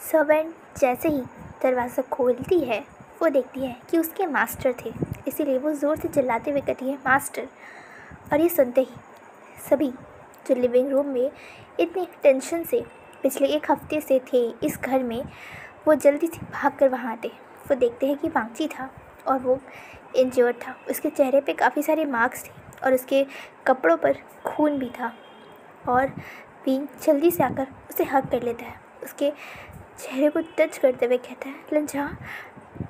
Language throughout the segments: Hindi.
सर्वेंट जैसे ही दरवाज़ा खोलती है वो देखती है कि उसके मास्टर थे, इसीलिए वो ज़ोर से चिल्लाते हुए कहती है मास्टर। और ये सुनते ही सभी जो लिविंग रूम में इतनी टेंशन से पिछले एक हफ्ते से थे इस घर में, वो जल्दी से भाग कर वहाँ आते। वो देखते हैं कि वांगची था और वो इंजर्ड था, उसके चेहरे पे काफ़ी सारे मार्क्स थे और उसके कपड़ों पर खून भी था। और विंग जल्दी से आकर उसे हग कर लेता है, उसके चेहरे को टच करते हुए कहता है लंजा,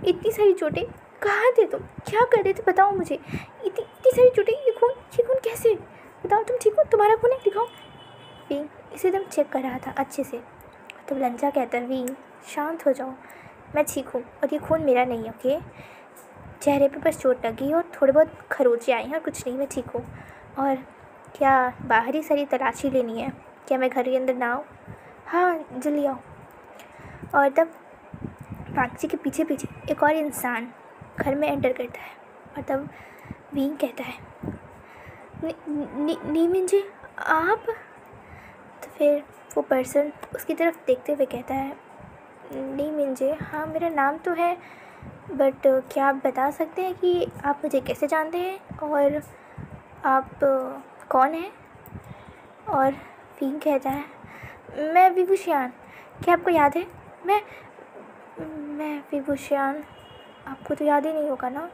इतनी सारी चोटें, कहाँ थे तुम, क्या कर रहे थे, बताओ मुझे। इतनी सारी चोटें, ये खून कैसे, बताओ तुम ठीक हो, तुम्हारा खून है, दिखाओ। विंग इसे एकदम चेक कर रहा था अच्छे से। तब लंजा कहता है विंग शांत हो जाओ, मैं ठीक हूँ और ये खून मेरा नहीं है, ओके। चेहरे पे बस चोट लगी और थोड़े बहुत खरोंचे आई हैं और कुछ नहीं, मैं ठीक हूँ। और क्या बाहरी सारी तलाशी लेनी है, क्या मैं घर के अंदर ना आऊँ? हाँ जल्दी आओ। और तब वांगची के पीछे पीछे एक और इंसान घर में एंटर करता है और तब विंग कहता है नीमिन जी आप? तो फिर वो पर्सन उसकी तरफ देखते हुए कहता है नीमिन जी, हाँ मेरा नाम तो है, बट क्या आप बता सकते हैं कि आप मुझे कैसे जानते हैं और आप कौन हैं? और विंग कहता है मैं विभूषियान, क्या आपको याद है? मैं विभूषियान, आपको तो याद ही नहीं होगा ना?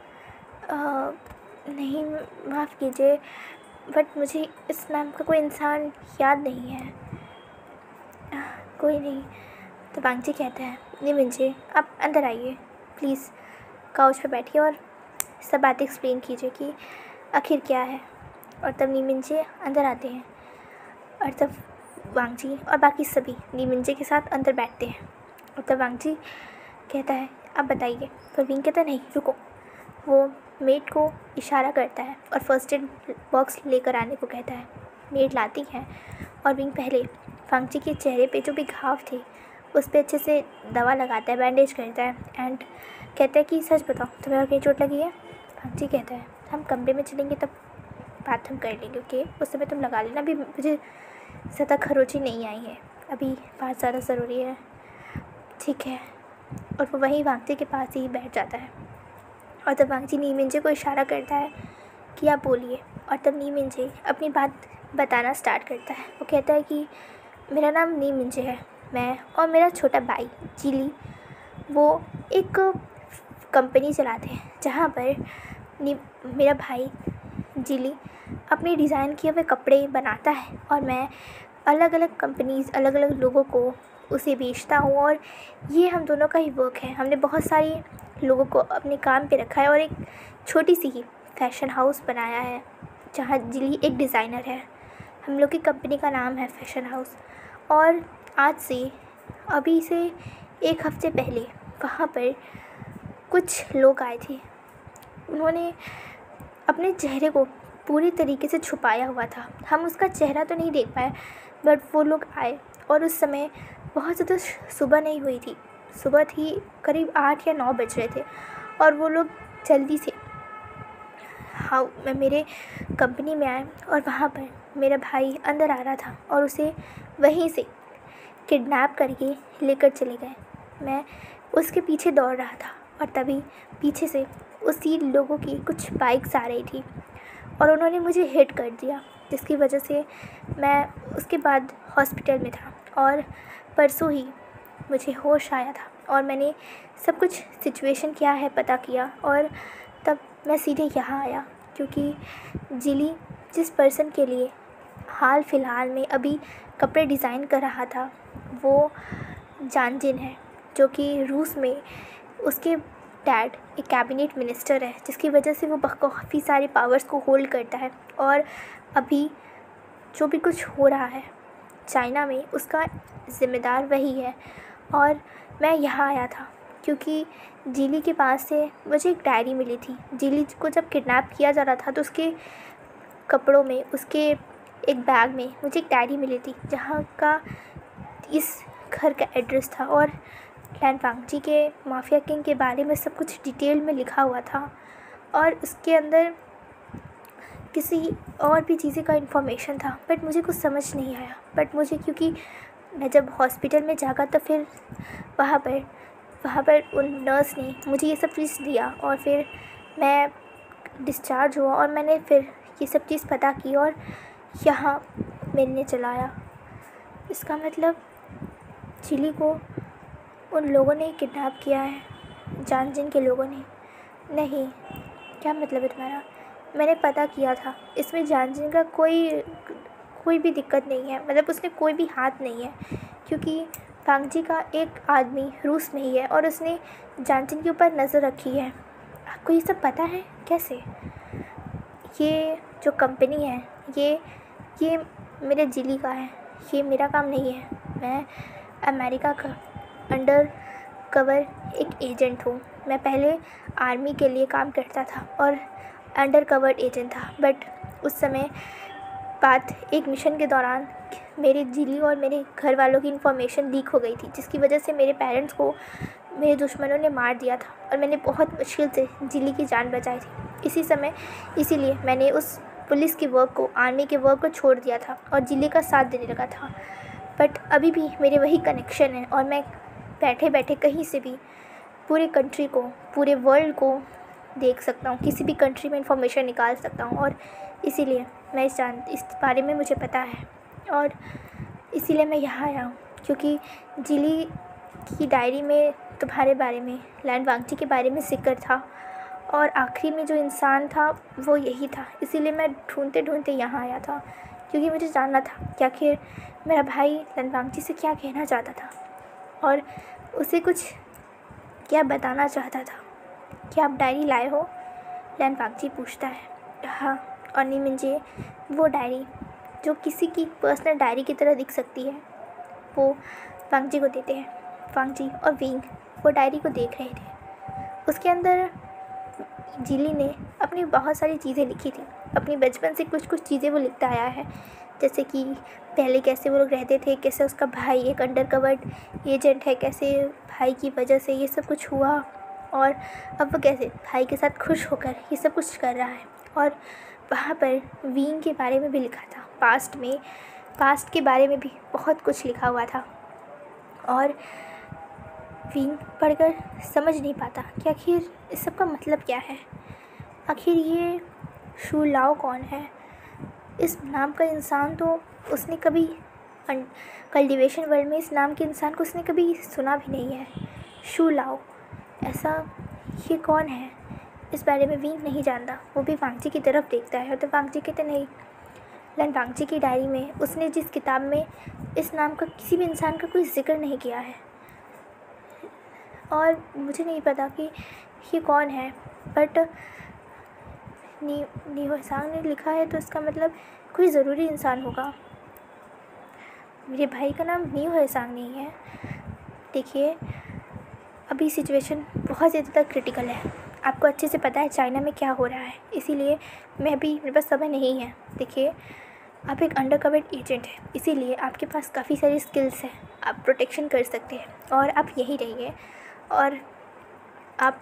नहीं, माफ़ कीजिए, बट मुझे इस नाम का कोई इंसान याद नहीं है। कोई नहीं। तो वांगची कहता है नीमिन जी आप अंदर आइए प्लीज़, काउच पे बैठिए और सब बातें एक्सप्लेन कीजिए कि आखिर क्या है। और तब नीमिन जी अंदर आते हैं और तब वांगची और बाकी सभी नीमिन जी के साथ अंदर बैठते हैं। और तब वांगची कहता है आप बताइए। पर विंग कहता है नहीं रुको। वो मेड को इशारा करता है और फर्स्ट एड बॉक्स लेकर आने को कहता है। मेड लाती है और विंग पहले वांगची के चेहरे पे जो भी घाव थे उस पर अच्छे से दवा लगाता है, बैंडेज करता है एंड कहता है कि सच बताओ तुम्हें और कहीं चोट लगी है? वांगची कहता है हम कमरे में चलेंगे तब बात हम कर लेंगे, ओके, उस समय तुम लगा लेना, अभी मुझे ज़्यादा खरोंची नहीं आई है, अभी बात ज़्यादा ज़रूरी है। ठीक है। और वो वहीं वांगची के पास ही बैठ जाता है और तब वांगची नीमिन जी को इशारा करता है कि आप बोलिए। और तब नीमिन जी अपनी बात बताना स्टार्ट करता है। वो कहता है कि मेरा नाम नीमिन जी है, मैं और मेरा छोटा भाई जिली वो एक कंपनी चलाते हैं जहाँ पर मेरा भाई जिली अपने डिज़ाइन किए हुए कपड़े बनाता है और मैं अलग अलग कंपनीज़ अलग अलग लोगों को उसे बेचता हूँ। और ये हम दोनों का ही वर्क है, हमने बहुत सारे लोगों को अपने काम पे रखा है और एक छोटी सी ही फैशन हाउस बनाया है जहाँ जिली एक डिज़ाइनर है। हम लोग की कंपनी का नाम है फैशन हाउस। और आज से अभी से एक हफ्ते पहले वहाँ पर कुछ लोग आए थे, उन्होंने अपने चेहरे को पूरी तरीके से छुपाया हुआ था, हम उसका चेहरा तो नहीं देख पाए, बट वो लोग आए और उस समय बहुत ज़्यादा सुबह नहीं हुई थी, सुबह थी करीब 8 या 9 बज रहे थे। और वो लोग जल्दी से मेरे कंपनी में आए और वहाँ पर मेरा भाई अंदर आ रहा था और उसे वहीं से किडनैप करके लेकर चले गए। मैं उसके पीछे दौड़ रहा था और तभी पीछे से उसी लोगों की कुछ बाइक्स आ रही थी और उन्होंने मुझे हिट कर दिया, जिसकी वजह से मैं उसके बाद हॉस्पिटल में था और परसों ही मुझे होश आया था और मैंने सब कुछ सिचुएशन क्या है पता किया और तब मैं सीधे यहाँ आया क्योंकि जिली जिस पर्सन के लिए हाल फ़िलहाल में अभी कपड़े डिज़ाइन कर रहा था वो जानजिन है, जो कि रूस में उसके डैड एक कैबिनेट मिनिस्टर है, जिसकी वजह से वो काफ़ी सारे पावर्स को होल्ड करता है। और अभी जो भी कुछ हो रहा है चाइना में उसका ज़िम्मेदार वही है। और मैं यहाँ आया था क्योंकि जिली के पास से मुझे एक डायरी मिली थी। जिली को जब किडनैप किया जा रहा था तो उसके कपड़ों में, उसके एक बैग में मुझे एक डायरी मिली थी जहाँ का इस घर का एड्रेस था और लैंड वांगची के माफिया किंग के बारे में सब कुछ डिटेल में लिखा हुआ था और उसके अंदर किसी और भी चीज़ें का इन्फॉर्मेशन था, बट मुझे कुछ समझ नहीं आया। बट मुझे क्योंकि मैं जब हॉस्पिटल में जागा तो फिर वहाँ पर उन नर्स ने मुझे ये सब चीज़ दिया और फिर मैं डिस्चार्ज हुआ और मैंने फिर ये सब चीज़ पता की और यहाँ मिलने चला आया। इसका मतलब चिली को उन लोगों ने किडनैप किया है, जानजिन के लोगों ने। नहीं, क्या मतलब है तुम्हारा? मैंने पता किया था, इसमें जानजिन का कोई भी दिक्कत नहीं है, मतलब उसने कोई भी हाथ नहीं है, क्योंकि फांगजी का एक आदमी रूस में ही है और उसने जानजिन के ऊपर नज़र रखी है। आपको ये सब पता है कैसे? ये जो कंपनी है ये मेरे जिली का है, ये मेरा काम नहीं है। मैं अमेरिका का अंडर कवर एक एजेंट हूँ। मैं पहले आर्मी के लिए काम करता था और अंडर कवर एजेंट था, बट उस समय बात एक मिशन के दौरान मेरे जिली और मेरे घर वालों की इन्फॉर्मेशन लीक हो गई थी, जिसकी वजह से मेरे पेरेंट्स को मेरे दुश्मनों ने मार दिया था और मैंने बहुत मुश्किल से जिली की जान बचाई थी। इसीलिए मैंने उस पुलिस की वर्क को, आर्मी के वर्क को छोड़ दिया था और जिली का साथ देने लगा था। बट अभी भी मेरे वही कनेक्शन है और मैं बैठे बैठे कहीं से भी पूरे कंट्री को, पूरे वर्ल्ड को देख सकता हूँ, किसी भी कंट्री में इंफॉर्मेशन निकाल सकता हूँ। और इसीलिए मैं इस बारे में मुझे पता है और इसीलिए मैं यहाँ आया हूँ, क्योंकि जिली की डायरी में तुम्हारे बारे में, लैन वांगची के बारे में जिक्र था और आखिरी में जो इंसान था वो यही था। इसीलिए मैं ढूंढते ढूंढते यहाँ आया था, क्योंकि मुझे जानना था कि आखिर मेरा भाई लैन वांगची से क्या कहना चाहता था और उसे कुछ क्या बताना चाहता था। क्या आप डायरी लाए हो? लैन वांगची पूछता है। हाँ, और नी मिंजे वो डायरी जो किसी की पर्सनल डायरी की तरह दिख सकती है, वो वांगची को देते हैं। वांगची और विंग वो डायरी को देख रहे थे। उसके अंदर जिली ने अपनी बहुत सारी चीज़ें लिखी थी, अपनी बचपन से कुछ कुछ चीज़ें वो लिखता आया है, जैसे कि पहले कैसे वो लोग रहते थे, कैसे उसका भाई एक अंडर कवर्ड एजेंट है, कैसे भाई की वजह से ये सब कुछ हुआ और अब वो कैसे भाई के साथ खुश होकर ये सब कुछ कर रहा है। और वहाँ पर विंग के बारे में भी लिखा था, पास्ट के बारे में भी बहुत कुछ लिखा हुआ था। और विंग पढ़कर समझ नहीं पाता कि आखिर इस सब का मतलब क्या है। आखिर ये शू लाओ कौन है? इस नाम का इंसान तो उसने कभी कल्टीवेशन वर्ल्ड में इस नाम के इंसान को उसने कभी सुना भी नहीं है। शू लाओ, ऐसा ये कौन है? इस बारे में विंग नहीं जानता। वो भी वांगची की तरफ देखता है तो वांगची कहते नहीं, लैन वांगची की डायरी में उसने जिस किताब में इस नाम का किसी भी इंसान का कोई जिक्र नहीं किया है और मुझे नहीं पता कि ये कौन है, बट नी होसांग ने लिखा है तो इसका मतलब कोई ज़रूरी इंसान होगा। मेरे भाई का नाम नी होसांग नहीं है। देखिए, अभी सिचुएशन बहुत ज़्यादा क्रिटिकल है, आपको अच्छे से पता है चाइना में क्या हो रहा है, इसीलिए मेरे पास समय नहीं है। देखिए, आप एक अंडरकवर एजेंट हैं, इसीलिए आपके पास काफ़ी सारी स्किल्स हैं, आप प्रोटेक्शन कर सकते हैं और आप यहीं रहिए और आप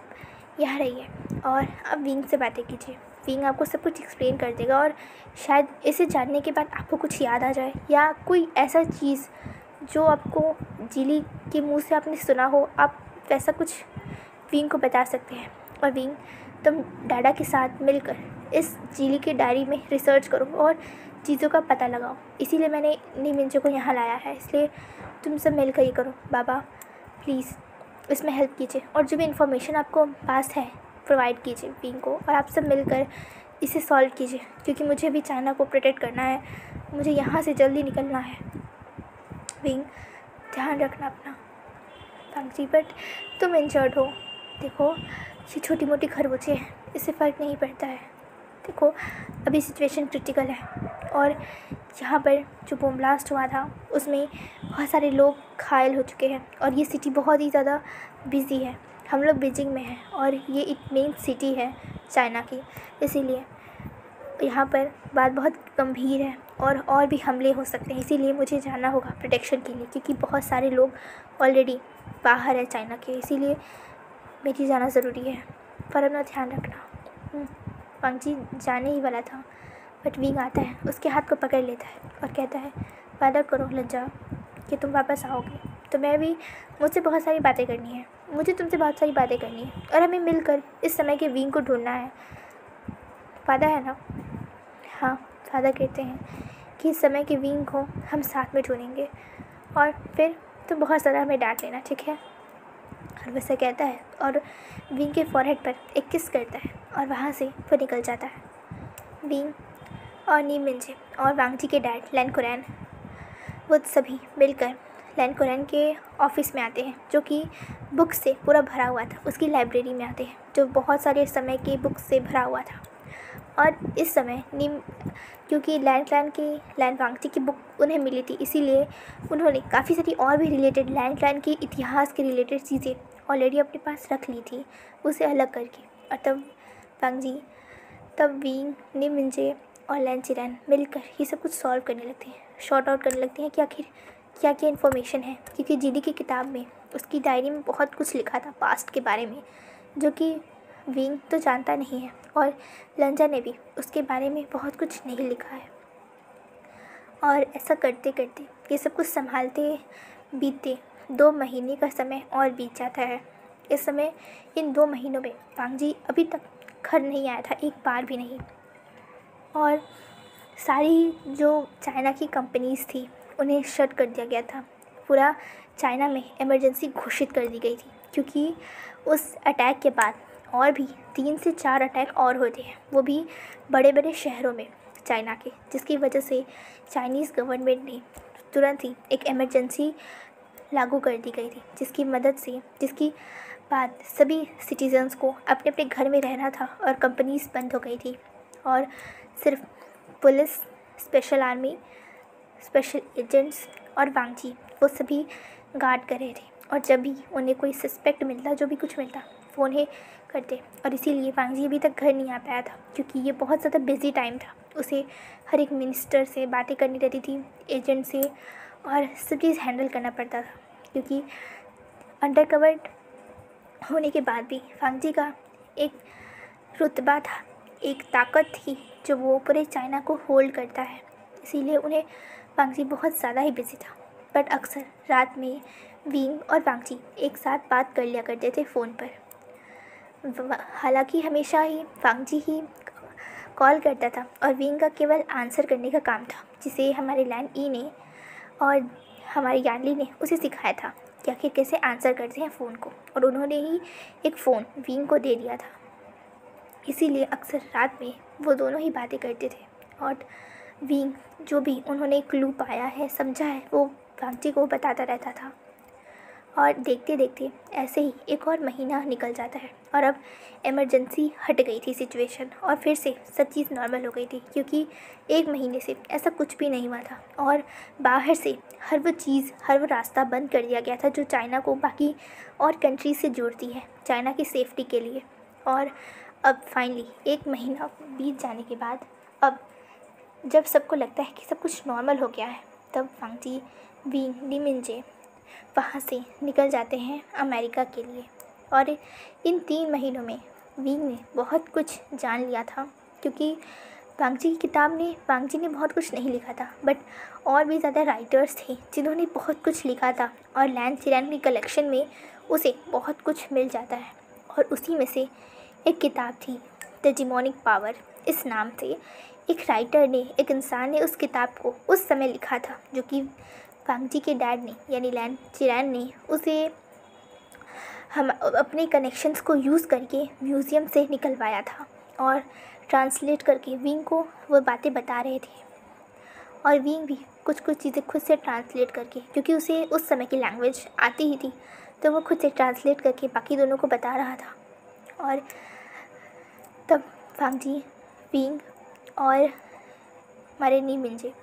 यहाँ रहिए और आप विंग से बातें कीजिए। विंग आपको सब कुछ एक्सप्लेन कर देगा और शायद इसे जानने के बाद आपको कुछ याद आ जाए या कोई ऐसा चीज़ जो आपको जिली के मुंह से आपने सुना हो, आप वैसा कुछ विंग को बता सकते हैं। और विंग, तुम डाडा के साथ मिलकर इस जिली की डायरी में रिसर्च करो और चीज़ों का पता लगाओ। इसीलिए मैंने नी मिंजे को यहाँ लाया है, इसलिए तुम सब मिलकर ये करो। बाबा प्लीज़ इसमें हेल्प कीजिए और जो भी इन्फॉर्मेशन आपको पास है प्रोवाइड कीजिए विंग को और आप सब मिलकर इसे सॉल्व कीजिए, क्योंकि मुझे भी चाइना को प्रोटेक्ट करना है, मुझे यहाँ से जल्दी निकलना है। विंग, ध्यान रखना अपना। वांगची, बट तुम इंजर्ड हो। देखो, ये छोटी मोटी खरबूजे हैं, इससे फ़र्क नहीं पड़ता है। देखो, अभी सिचुएशन क्रिटिकल है और यहाँ पर जो बम ब्लास्ट हुआ था उसमें बहुत सारे लोग घायल हो चुके हैं और ये सिटी बहुत ही ज़्यादा बिज़ी है। हम लोग बीजिंग में हैं और ये एक मेन सिटी है चाइना की, इसीलिए यहाँ पर बात बहुत गंभीर है और भी हमले हो सकते हैं। इसीलिए मुझे जाना होगा प्रोटेक्शन के लिए, क्योंकि बहुत सारे लोग ऑलरेडी बाहर है चाइना के, इसीलिए मेरी जाना ज़रूरी है। पर अपना ध्यान रखना। वांगची जाने ही वाला था, बट विंग आता है, उसके हाथ को पकड़ लेता है और कहता है, वादा करो लज्जा कि तुम वापस आओगे, तो मैं भी, मुझसे बहुत सारी बातें करनी है, मुझे तुमसे बहुत सारी बातें करनी है और हमें मिलकर इस समय के विंग को ढूंढना है। वादा है ना? हाँ, वादा करते हैं कि इस समय के विंग को हम साथ में ढूंढेंगे और फिर तुम बहुत ज़्यादा हमें डांट लेना, ठीक है? और वैसे कहता है और विंग के फॉरहेड पर एक किस करता है और वहाँ से वो निकल जाता है। विंग और नी मिंजे और वांग जी के डैड लैन कुरैन, वो सभी मिलकर लैन कुरैन के ऑफिस में आते हैं, जो कि बुक से पूरा भरा हुआ था। उसकी लाइब्रेरी में आते हैं जो बहुत सारे समय के बुक से भरा हुआ था। और इस समय नीम, क्योंकि लैन वांगची की बुक उन्हें मिली थी, इसीलिए उन्होंने काफ़ी सारी और भी रिलेटेड लैन क्लैन के इतिहास के रिलेटेड चीज़ें ऑलरेडी अपने पास रख ली थी, उसे अलग करके। और तब विंग, नी मिंजे और लैन चिरैन मिलकर ये सब कुछ सॉल्व करने लगते हैं, शॉर्ट आउट करने लगते हैं कि आखिर क्या क्या इन्फॉर्मेशन है। क्योंकि जीडी की किताब में, उसकी डायरी में बहुत कुछ लिखा था पास्ट के बारे में, जो कि विंग तो जानता नहीं है और लंजा ने भी उसके बारे में बहुत कुछ नहीं लिखा है। और ऐसा करते करते, ये सब कुछ संभालते बीतते 2 महीने का समय और बीत जाता है। इस समय इन 2 महीनों में वांग जी अभी तक घर नहीं आया था, एक बार भी नहीं। और सारी जो चाइना की कंपनीज़ थी उन्हें शट कर दिया गया था। पूरा चाइना में इमरजेंसी घोषित कर दी गई थी, क्योंकि उस अटैक के बाद और भी 3 से 4 अटैक और होते हैं, वो भी बड़े बड़े शहरों में चाइना के, जिसकी वजह से चाइनीज़ गवर्नमेंट ने तुरंत ही एक इमरजेंसी लागू कर दी गई थी, जिसकी बाद सभी सिटीजन्स को अपने अपने घर में रहना था और कंपनीज़ बंद हो गई थी और सिर्फ police, special army, special agents और वांग जी, वो सभी गार्ड कर रहे थे। और जब भी उन्हें कोई सस्पेक्ट मिलता, जो भी कुछ मिलता, वो उन्हें करते। और इसीलिए वांग जी अभी तक घर नहीं आ पाया था, क्योंकि ये बहुत ज़्यादा बिजी टाइम था। उसे हर एक मिनिस्टर से बातें करनी रहती थी, एजेंट से, और सब चीज़ हैंडल करना पड़ता था। क्योंकि अंडर कवर्ड होने के बाद भी वांग जी का एक रुतबा था, एक ताकत थी, जो वो पूरे चाइना को होल्ड करता है। इसीलिए उन्हें वांग जी बहुत ज़्यादा ही बिजी था। बट अक्सर रात में विंग और वांग जी एक साथ बात कर लिया करते थे फ़ोन पर। हालांकि हमेशा ही वांग जी ही कॉल करता था और विंग का केवल आंसर करने का काम था, जिसे हमारे लैन ई ने और हमारी यानली ने उसे सिखाया था कि आखिर कैसे आंसर करते हैं फ़ोन को। और उन्होंने ही एक फ़ोन विंग को दे दिया था, इसीलिए अक्सर रात में वो दोनों ही बातें करते थे। और विंग जो भी उन्होंने क्लू पाया है, समझा है, वो वांग जी को बताता रहता था। और देखते देखते ऐसे ही एक और महीना निकल जाता है और अब इमरजेंसी हट गई थी सिचुएशन, और फिर से सब चीज़ नॉर्मल हो गई थी। क्योंकि 1 महीने से ऐसा कुछ भी नहीं हुआ था और बाहर से हर वो चीज़, हर वो रास्ता बंद कर दिया गया था जो चाइना को बाकी और कंट्री से जोड़ती है, चाइना की सेफ्टी के लिए। और अब फाइनली 1 महीना बीत जाने के बाद, अब जब सबको लगता है कि सब कुछ नॉर्मल हो गया है, तब वांग जी, विंग, ली मिंजे वहाँ से निकल जाते हैं अमेरिका के लिए। और इन 3 महीनों में विंग ने बहुत कुछ जान लिया था, क्योंकि वांग जी की किताब ने, वांग जी ने बहुत कुछ नहीं लिखा था, बट और भी ज़्यादा राइटर्स थे जिन्होंने बहुत कुछ लिखा था। और लैन चिरैन की कलेक्शन में उसे बहुत कुछ मिल जाता है। और उसी में से एक किताब थी, द डिमोनिक पावर, इस नाम से एक राइटर ने, एक इंसान ने उस किताब को उस समय लिखा था, जो कि वांग जी के डैड ने, यानी लैन चिरैन ने उसे हम अपने कनेक्शंस को यूज़ करके म्यूज़ियम से निकलवाया था और ट्रांसलेट करके विंग को वो बातें बता रहे थे। और विंग भी कुछ कुछ चीज़ें खुद से ट्रांसलेट करके, क्योंकि उसे उस समय की लैंग्वेज आती ही थी, तो वो खुद से ट्रांसलेट करके बाकी दोनों को बता रहा था। और तब वांग जी, विंग और हमारे नी मिंजे,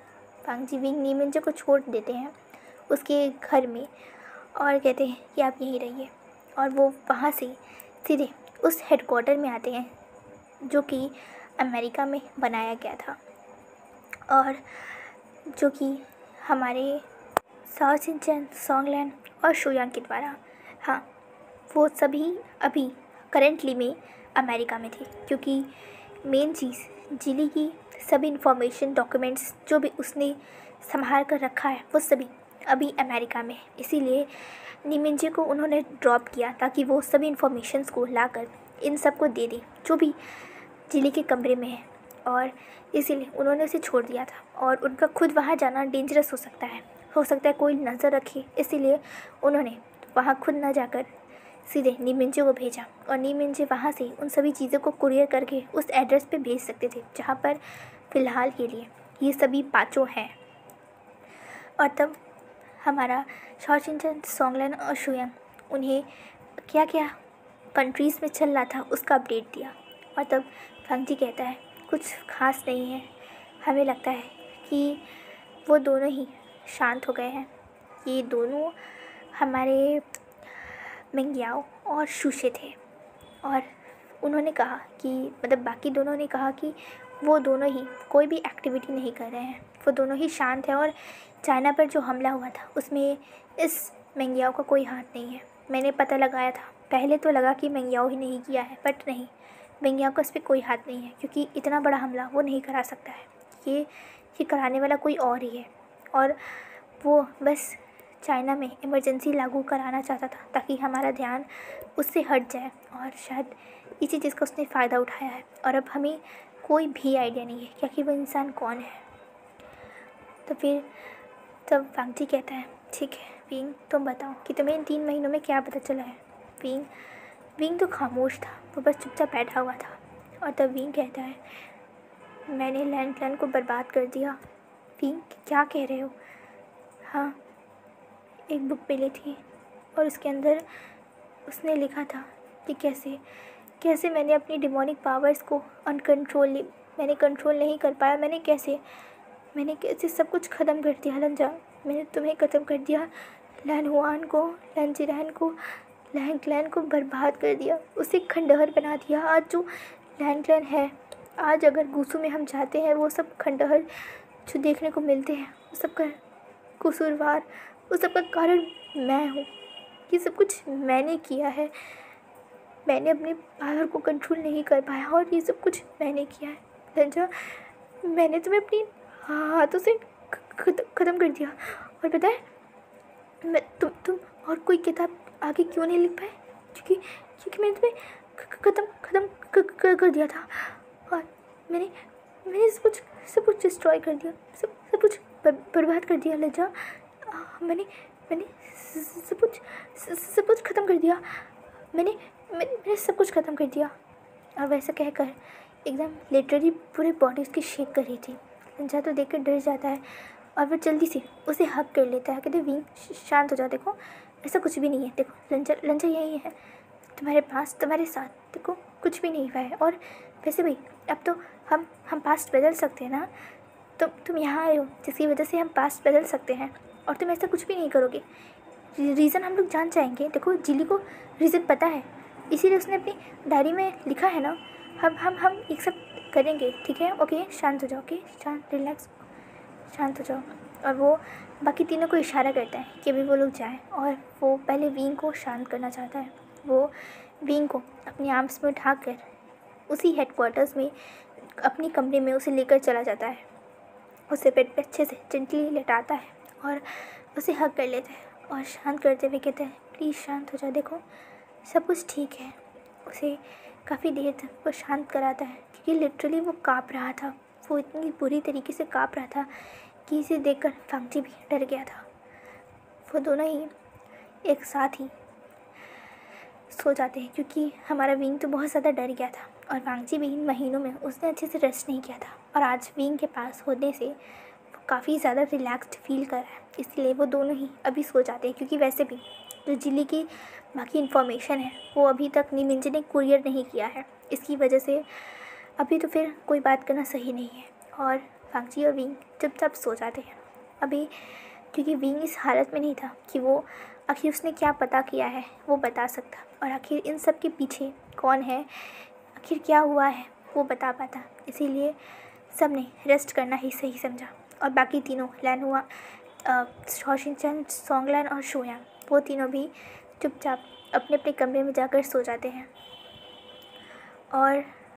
वांग जी, विंग, नी मिंजे को छोड़ देते हैं उसके घर में और कहते हैं कि आप यहीं रहिए। और वो वहाँ से सीधे उस हेडक्वार्टर में आते हैं, जो कि अमेरिका में बनाया गया था, और जो कि हमारे साओ सिंचन, सोंगलैन और शुयांग के द्वारा, हाँ, वो सभी अभी करेंटली में अमेरिका में थे। क्योंकि मेन चीज़, जिली की सभी इन्फॉर्मेशन, डॉक्यूमेंट्स जो भी उसने संभाल कर रखा है, वो सभी अभी अमेरिका में, इसीलिए नीमिंजे को उन्होंने ड्रॉप किया ताकि वो सभी इन्फॉर्मेशंस को लाकर इन सब को दे दी जो भी जिली के कमरे में है, और इसीलिए उन्होंने उसे छोड़ दिया था। और उनका खुद वहाँ जाना डेंजरस हो सकता है कोई नज़र रखे, इसीलिए उन्होंने वहाँ खुद ना जाकर सीधे नीमिंजे को भेजा, और नीमिंजे वहाँ से उन सभी चीज़ों को कुरियर करके उस एड्रेस पे भेज सकते थे जहाँ पर फ़िलहाल के लिए ये सभी पाँचों हैं। और तब हमारा शॉशिनचैन, सोंगलन और शुयांग उन्हें क्या क्या कंट्रीज़ में चल रहा था उसका अपडेट दिया। और तब फंगजी कहता है कुछ खास नहीं है, हमें लगता है कि वो दोनों ही शांत हो गए हैं। ये दोनों हमारे मिंगयाओ और शूशे थे, और उन्होंने कहा कि मतलब बाकी दोनों ने कहा कि वो दोनों ही कोई भी एक्टिविटी नहीं कर रहे हैं, वो दोनों ही शांत हैं। और चाइना पर जो हमला हुआ था उसमें इस मिंगयाओ का कोई हाथ नहीं है। मैंने पता लगाया था, पहले तो लगा कि मिंगयाओ ही नहीं किया है, बट नहीं, मिंगयाओ का इस पर कोई हाथ नहीं है, क्योंकि इतना बड़ा हमला वो नहीं करा सकता है। ये कराने वाला कोई और ही है, और वो बस चाइना में इमरजेंसी लागू कराना चाहता था ताकि हमारा ध्यान उससे हट जाए, और शायद इसी चीज़ का उसने फ़ायदा उठाया है। और अब हमें कोई भी आइडिया नहीं है कि आखिर वो इंसान कौन है। तो फिर तब फंगजी कहता है ठीक है विंग, तुम बताओ कि तुम्हें इन 3 महीनों में क्या पता चला है। विंग तो खामोश था, वो बस चुपचाप बैठा हुआ था। और तब विंग कहता है मैंने लैंड को बर्बाद कर दिया। विंग क्या कह रहे हो? हाँ, एक बुक मिली थी और उसके अंदर उसने लिखा था कि कैसे मैंने अपनी डिमोनिक पावर्स को मैंने कंट्रोल नहीं कर पाया। मैंने कैसे सब कुछ ख़त्म कर दिया लंजा। मैंने तुम्हें ख़त्म कर दिया, लैन हुआन को, लैन जिरैन को, लैन क्लैन को बर्बाद कर दिया, उसे खंडहर बना दिया। आज जो लैन क्लैन है, आज अगर गुसू में हम जाते हैं, वो सब खंडहर जो देखने को मिलते हैं वो सब का कसूरवार, वो सब का कारण मैं हूँ। ये सब कुछ मैंने किया है, मैंने अपने पावर को कंट्रोल नहीं कर पाया और ये सब कुछ मैंने किया है लंजा। मैंने तुम्हें अपनी हाथों से ख़त्म कर दिया। और पता है मैं तुम और कोई किताब आगे क्यों नहीं लिख पाए? क्योंकि मैंने तुम्हें ख़त्म कर दिया था, और मैंने सब कुछ डिस्ट्रॉय कर दिया, सब कुछ बर्बाद कर दिया लज्जा। मैंने सब कुछ ख़त्म कर दिया। मैंने सब कुछ ख़त्म कर दिया। और वैसा कहकर एकदम लिटरली पूरे बॉडी उसकी शेक कर रही थी। लंजा तो देख कर डर जाता है और वह जल्दी से उसे हग कर लेता है। कहते विंग शांत हो जाओ, देखो ऐसा कुछ भी नहीं है, देखो लंजा यही है तुम्हारे पास, तुम्हारे साथ, देखो कुछ भी नहीं हुआ है। और वैसे भी अब तो हम पास्ट बदल सकते हैं ना, तुम यहाँ आए हो जिसकी वजह से हम पास्ट बदल सकते हैं, और तुम ऐसा कुछ भी नहीं करोगे। रीज़न हम लोग जान जाएंगे। देखो जिली को रीज़न पता है, इसीलिए उसने अपनी डायरी में लिखा है ना। हम एक साथ करेंगे, ठीक है? ओके शांत हो जाओ, ओके शांत, रिलैक्स, शांत हो जाओ। और वो बाकी तीनों को इशारा करता है कि अभी वो लोग जाएं, और वो पहले विंग को शांत करना चाहता है। वो विंग को अपनी आर्म्स में उठाकर उसी हेडक्वार्टर्स में अपनी कमरे में उसे लेकर चला जाता है। उसे पेट पे अच्छे से जेंटली लेटाता है और उसे हग कर लेता है और शांत करते हुए कहता है प्लीज़ शांत हो जाओ, देखो सब कुछ ठीक है। उसे काफ़ी देर तक वो शांत कराता है, क्योंकि लिटरली वो काँप रहा था। वो इतनी बुरी तरीके से काँप रहा था कि इसे देखकर फंगजी भी डर गया था। वो दोनों ही एक साथ ही सो जाते हैं, क्योंकि हमारा विंग तो बहुत ज़्यादा डर गया था, और फंगजी भी इन महीनों में उसने अच्छे से रेस्ट नहीं किया था। और आज विंग के पास होने से वो काफ़ी ज़्यादा रिलैक्स्ड फील कर रहा है, इसलिए वो दोनों ही अभी सो जाते हैं। क्योंकि वैसे भी जो जिली की बाकी इन्फॉर्मेशन है वो अभी तक नीमिंजे ने कुरियर नहीं किया है, इसकी वजह से अभी तो फिर कोई बात करना सही नहीं है। और फंगजी और विंग चुपचाप सो जाते हैं अभी, क्योंकि विंग इस हालत में नहीं था कि वो आखिर उसने क्या पता किया है वो बता सकता, और आखिर इन सब के पीछे कौन है, आखिर क्या हुआ है वो बता पाता। इसीलिए सब ने रेस्ट करना ही सही समझा। और बाकी तीनों लैन हुआ, शॉशिनचैन, सोंगलन और शुयांग, वो तीनों भी चुपचाप अपने अपने कमरे में जाकर सो जाते हैं। और